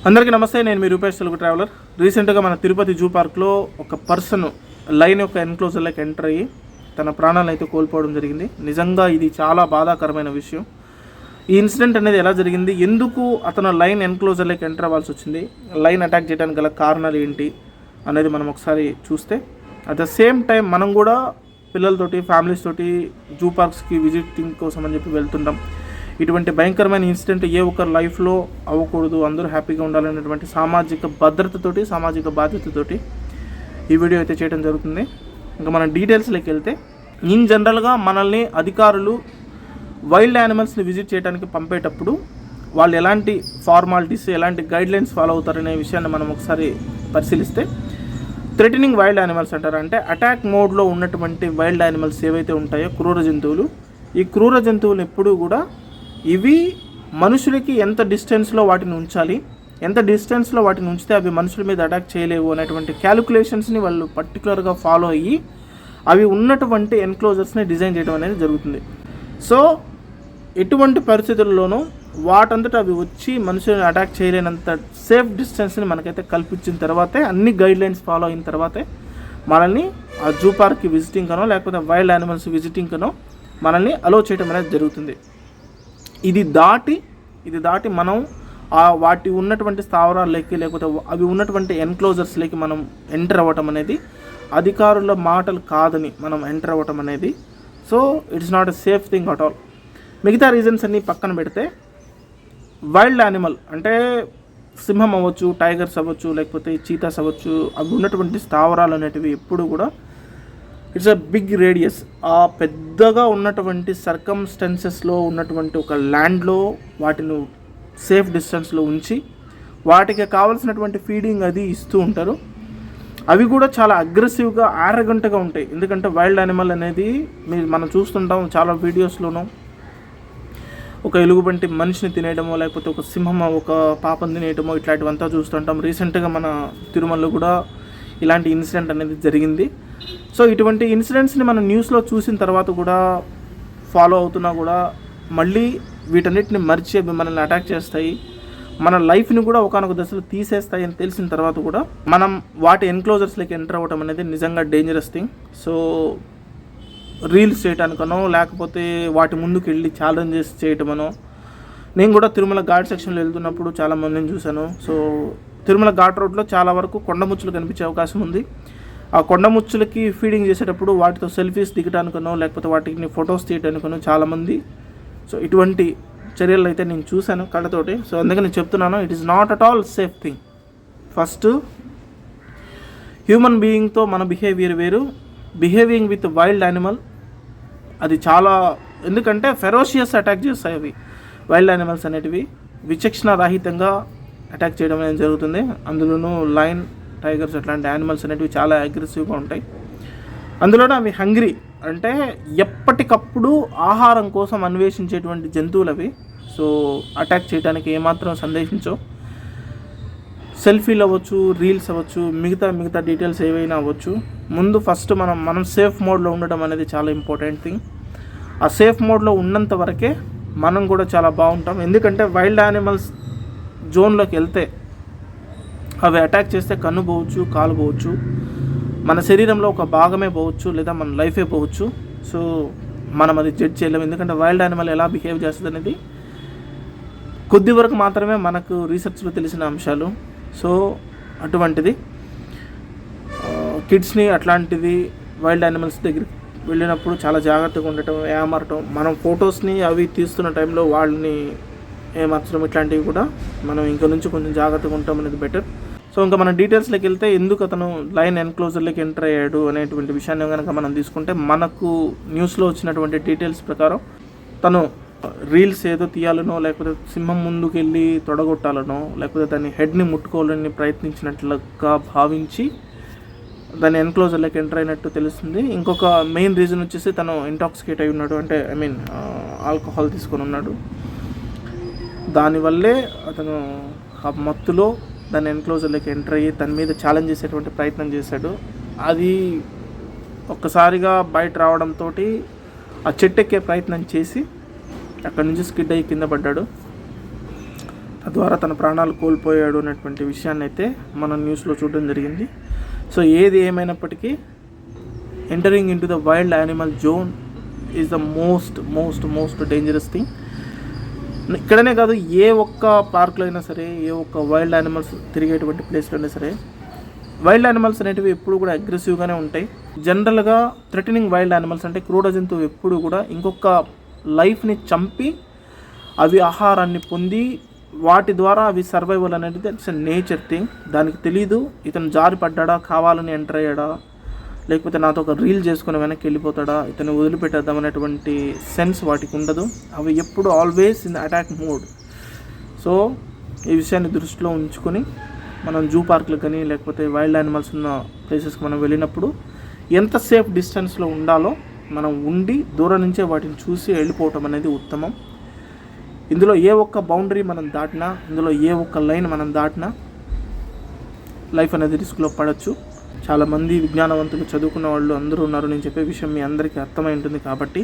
అందరికీ నమస్తే. నేను మీ రూపేష్ తెలుగు ట్రావెలర్. రీసెంట్గా మన తిరుపతి జూ పార్క్లో ఒక పర్సన్ లైన్ యొక్క ఎన్క్లోజర్లోకి ఎంటర్ అయ్యి తన ప్రాణాలను అయితే కోల్పోవడం జరిగింది. నిజంగా ఇది చాలా బాధాకరమైన విషయం. ఈ ఇన్సిడెంట్ అనేది ఎలా జరిగింది, ఎందుకు అతను లైన్ ఎన్క్లోజర్లోకి ఎంటర్ అవ్వాల్సి వచ్చింది, లైన్ అటాక్ చేయడానికి గల కారణాలు ఏంటి అనేది మనం ఒకసారి చూస్తే, అట్ ద సేమ్ టైం మనం కూడా పిల్లలతోటి ఫ్యామిలీస్ తోటి జూ పార్క్స్కి విజిటింగ్ కోసం అని చెప్పి వెళ్తుంటాం. ఇటువంటి భయంకరమైన ఇన్సిడెంట్ ఏ ఒక్కరి లైఫ్లో అవ్వకూడదు, అందరూ హ్యాపీగా ఉండాలనేటువంటి సామాజిక భద్రతతోటి, సామాజిక బాధ్యతతోటి ఈ వీడియో అయితే చేయడం జరుగుతుంది. ఇంకా మనం డీటెయిల్స్లోకి వెళ్తే, ఇన్ జనరల్గా మనల్ని అధికారులు వైల్డ్ యానిమల్స్ని విజిట్ చేయడానికి పంపేటప్పుడు వాళ్ళు ఎలాంటి ఫార్మాలిటీస్, ఎలాంటి గైడ్లైన్స్ ఫాలో అవుతారనే విషయాన్ని మనం ఒకసారి పరిశీలిస్తే, థ్రెటనింగ్ వైల్డ్ యానిమల్స్ అంటారు. అంటే అటాక్ మోడ్లో ఉన్నటువంటి వైల్డ్ యానిమల్స్ ఏవైతే ఉంటాయో, క్రూర జంతువులు, ఈ క్రూర జంతువులు ఎప్పుడూ కూడా ఇవి మనుషులకి ఎంత డిస్టెన్స్లో వాటిని ఉంచాలి, ఎంత డిస్టెన్స్లో వాటిని ఉంచితే అవి మనుషుల మీద అటాక్ చేయలేవు అనేటువంటి క్యాలిక్యులేషన్స్ని వాళ్ళు పర్టికులర్గా ఫాలో అయ్యి అవి ఉన్నటువంటి ఎన్క్లోజర్స్ని డిజైన్ చేయడం అనేది జరుగుతుంది. సో ఎటువంటి పరిస్థితుల్లోనూ వాటంతట అవి వచ్చి మనుషులను అటాక్ చేయలేనంత సేఫ్ డిస్టెన్స్ని మనకైతే కల్పించిన తర్వాతే, అన్ని గైడ్లైన్స్ ఫాలో అయిన తర్వాతే మనల్ని ఆ జూ పార్క్కి విజిటింగ్ అనో లేకపోతే వైల్డ్ యానిమల్స్ విజిటింగ్ అనో మనల్ని అలో చేయడం అనేది జరుగుతుంది. ఇది దాటి మనం వాటి ఉన్నటువంటి స్థావరాల్లోకి లేకపోతే అవి ఉన్నటువంటి ఎన్క్లోజర్స్లోకి మనం ఎంటర్ అవ్వటం అనేది అధికారుల మాటలు కాదని మనం ఎంటర్ అవ్వటం అనేది, so it's not a safe thing at all. మిగతా రీజన్స్ అన్నీ పక్కన పెడితే, వైల్డ్ యానిమల్ అంటే సింహం అవ్వచ్చు, టైగర్స్ అవ్వచ్చు, లేకపోతే చీతాస్ అవ్వచ్చు, అవి ఉన్నటువంటి స్థావరాలు అనేటివి ఎప్పుడు కూడా ఇట్స్ అ బిగ్ రేడియస్. ఆ పెద్దగా ఉన్నటువంటి సర్కమ్స్టెన్సెస్లో ఉన్నటువంటి ఒక ల్యాండ్లో వాటిని సేఫ్ డిస్టెన్స్లో ఉంచి వాటికి కావాల్సినటువంటి ఫీడింగ్ అది ఇస్తూ ఉంటారు. అవి కూడా చాలా అగ్రెసివ్గా, ఆరగంటగా ఉంటాయి. ఎందుకంటే వైల్డ్ యానిమల్ అనేది మనం చూస్తుంటాం చాలా వీడియోస్లోనూ, ఒక ఎలుగుబంటి మనిషిని తినేయడమో లేకపోతే ఒక సింహం ఒక పాపను తినేయడమో ఇట్లాంటివంతా చూస్తుంటాం. రీసెంట్గా మన తిరుమలలో కూడా ఇలాంటి ఇన్సిడెంట్ అనేది జరిగింది. సో ఇటువంటి ఇన్సిడెంట్స్ని మనం న్యూస్లో చూసిన తర్వాత కూడా ఫాలో అవుతున్నా కూడా మళ్ళీ వీటన్నిటిని మర్చి అవి మనల్ని అటాక్ చేస్తాయి, మన లైఫ్ని కూడా ఒకనొక దశలో తీసేస్తాయి అని తెలిసిన తర్వాత కూడా మనం వాటి ఎన్క్లోజర్స్లోకి ఎంటర్ అవ్వడం అనేది నిజంగా డేంజరస్ థింగ్. సో రీల్స్ చేయడానికనో లేకపోతే వాటి ముందుకు వెళ్ళి ఛాలెంజెస్ చేయటమనో, నేను కూడా తిరుమల ఘాట్ సెక్షన్లో వెళ్తున్నప్పుడు చాలామందిని చూశాను. సో తిరుమల ఘాట్ రోడ్లో చాలా వరకు కొండముచ్చులు కనిపించే అవకాశం ఉంది. ఆ కొండముచ్చులకి ఫీడింగ్ చేసేటప్పుడు వాటితో సెల్ఫీస్ దిగడానికనో లేకపోతే వాటిని ఫొటోస్ తీయడానికనో చాలామంది, సో ఇటువంటి చర్యలు అయితే నేను చూశాను కళ్ళతోటి. సో అందుకని నేను చెప్తున్నాను, it is not at all safe thing. First human బీయింగ్తో మన బిహేవియర్ వేరు, బిహేవింగ్ విత్ వైల్డ్ యానిమల్ అది చాలా, ఎందుకంటే ఫెరోషియస్ అటాక్ చేస్తాయి అవి. వైల్డ్ యానిమల్స్ అనేటివి విచక్షణ రహితంగా అటాక్ చేయడం అనేది జరుగుతుంది. అందులోనూ లయన్, టైగర్స్ అట్లాంటి యానిమల్స్ అనేటివి చాలా అగ్రెసివ్గా ఉంటాయి. అందులోనూ అవి హంగ్రీ, అంటే ఎప్పటికప్పుడు ఆహారం కోసం అన్వేషించేటువంటి జంతువులు అవి. సో అటాక్ చేయడానికి ఏమాత్రం సందేహించవు. సెల్ఫీలు అవ్వచ్చు, రీల్స్ అవ్వచ్చు, మిగతా డీటెయిల్స్ ఏవైనా అవ్వచ్చు, ముందు ఫస్ట్ మనం సేఫ్ మోడ్లో ఉండడం అనేది చాలా ఇంపార్టెంట్ థింగ్. ఆ సేఫ్ మోడ్లో ఉన్నంత వరకే మనం కూడా చాలా బాగుంటాం. ఎందుకంటే వైల్డ్ యానిమల్స్ జోన్లోకి వెళ్తే అవి అటాక్ చేస్తే కన్ను పోవచ్చు, కాలు పోవచ్చు, మన శరీరంలో ఒక భాగమే పోవచ్చు, లేదా మన లైఫే పోవచ్చు. సో మనం అది జడ్జ్ చేయలేము. ఎందుకంటే వైల్డ్ యానిమల్ ఎలా బిహేవ్ చేస్తుంది అనేది కొద్ది వరకు మాత్రమే మనకు రీసెర్చ్లో తెలిసిన అంశాలు. సో అటువంటిది కిడ్స్ని అట్లాంటిది వైల్డ్ యానిమల్స్ దగ్గరికి వెళ్ళినప్పుడు చాలా జాగ్రత్తగా ఉండటం, ఏమారటం, మనం ఫొటోస్ని అవి తీస్తున్న టైంలో వాళ్ళని ఏమార్చడం, ఇట్లాంటివి కూడా మనం ఇంకా నుంచి కొంచెం జాగ్రత్తగా ఉంటాం అనేది బెటర్. సో ఇంకా మన డీటెయిల్స్లోకి వెళ్తే, ఎందుకు అతను లైన్ ఎన్క్లోజర్లోకి ఎంటర్ అయ్యాడు అనేటువంటి విషయాన్ని కనుక మనం తీసుకుంటే, మనకు న్యూస్లో వచ్చినటువంటి డీటెయిల్స్ ప్రకారం తను రీల్స్ ఏదో తీయాలనో లేకపోతే సింహం ముందుకు వెళ్ళి తొడగొట్టాలనో లేకపోతే దాని హెడ్ని ముట్టుకోవాలని ప్రయత్నించినట్లుగా భావించి దాని ఎన్క్లోజర్లోకి ఎంటర్ అయినట్టు తెలుస్తుంది. ఇంకొక మెయిన్ రీజన్ వచ్చేసి తను ఇంటాక్సికేట్ అయి ఉన్నాడు, అంటే ఆల్కహాల్ తీసుకొని ఉన్నాడు. దానివల్లే అతను ఆ మత్తులో దాని ఎన్క్లోజర్లోకి ఎంటర్ అయ్యి తన మీద ఛాలెంజ్ చేసేటువంటి ప్రయత్నం చేశాడు. అది ఒక్కసారిగా బయట రావడంతో ఆ చెట్టు ఎక్కే ప్రయత్నం చేసి అక్కడి నుంచి స్కిడ్ అయ్యి కింద పడ్డాడు. తద్వారా తన ప్రాణాలు కోల్పోయాడు అనేటువంటి విషయాన్ని అయితే మనం న్యూస్లో చూడడం జరిగింది. సో ఏది ఏమైనప్పటికీ entering in to the wild animal zone is the most dangerous thing. ఇక్కడనే కాదు, ఏ ఒక్క పార్క్లో అయినా సరే, ఏ ఒక్క వైల్డ్ యానిమల్స్ తిరిగేటువంటి ప్లేస్లో అయినా సరే, వైల్డ్ యానిమల్స్ అనేటివి ఎప్పుడు కూడా అగ్రెసివ్గానే ఉంటాయి. జనరల్గా థ్రెటనింగ్ వైల్డ్ యానిమల్స్ అంటే క్రూర జంతువు ఎప్పుడు కూడా ఇంకొక లైఫ్ని చంపి అవి ఆహారాన్ని పొంది వాటి ద్వారా అవి సర్వైవల్ అనేది ఇట్స్ ఎ నేచర్ థింగ్. దానికి తెలీదు ఇతను జారి పడ్డా, కావాలని ఎంటర్ అయ్యాడా, లేకపోతే నాతో ఒక రీల్ చేసుకుని వెనక్కి వెళ్ళిపోతాడా, ఇతను వదిలిపెట్టేద్దాం అనేటువంటి సెన్స్ వాటికి ఉండదు. అవి ఎప్పుడు always in attack mode. So ఈ విషయాన్ని దృష్టిలో ఉంచుకొని మనం జూ పార్క్లకు కానీ లేకపోతే వైల్డ్ యానిమల్స్ ఉన్న ప్లేసెస్కి మనం వెళ్ళినప్పుడు ఎంత సేఫ్ డిస్టెన్స్లో ఉండాలో మనం ఉండి దూరం నుంచే వాటిని చూసి వెళ్ళిపోవటం అనేది ఉత్తమం. ఇందులో ఏ ఒక్క బౌండరీ మనం దాటినా, ఇందులో ఏ ఒక్క లైన్ మనం దాటినా లైఫ్ అనేది రిస్క్లో పడవచ్చు. చాలామంది విజ్ఞానవంతులు, చదువుకున్న వాళ్ళు అందరూ ఉన్నారు. నేను చెప్పే విషయం మీ అందరికీ అర్థమై ఉంటుంది. కాబట్టి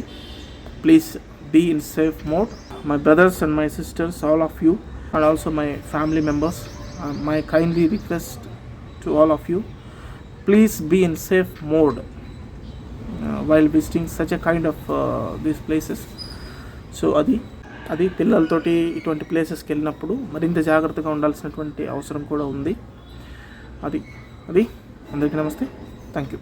please be in safe mode. My brothers and my sisters, all of you, and also my family members, my kindly request to all of you, please be in safe mode while visiting such a kind of these places. So అది పిల్లలతోటి ఇటువంటి ప్లేసెస్కి వెళ్ళినప్పుడు మరింత జాగ్రత్తగా ఉండాల్సినటువంటి అవసరం కూడా ఉంది. అది అందరికీ నమస్తే. Thank you.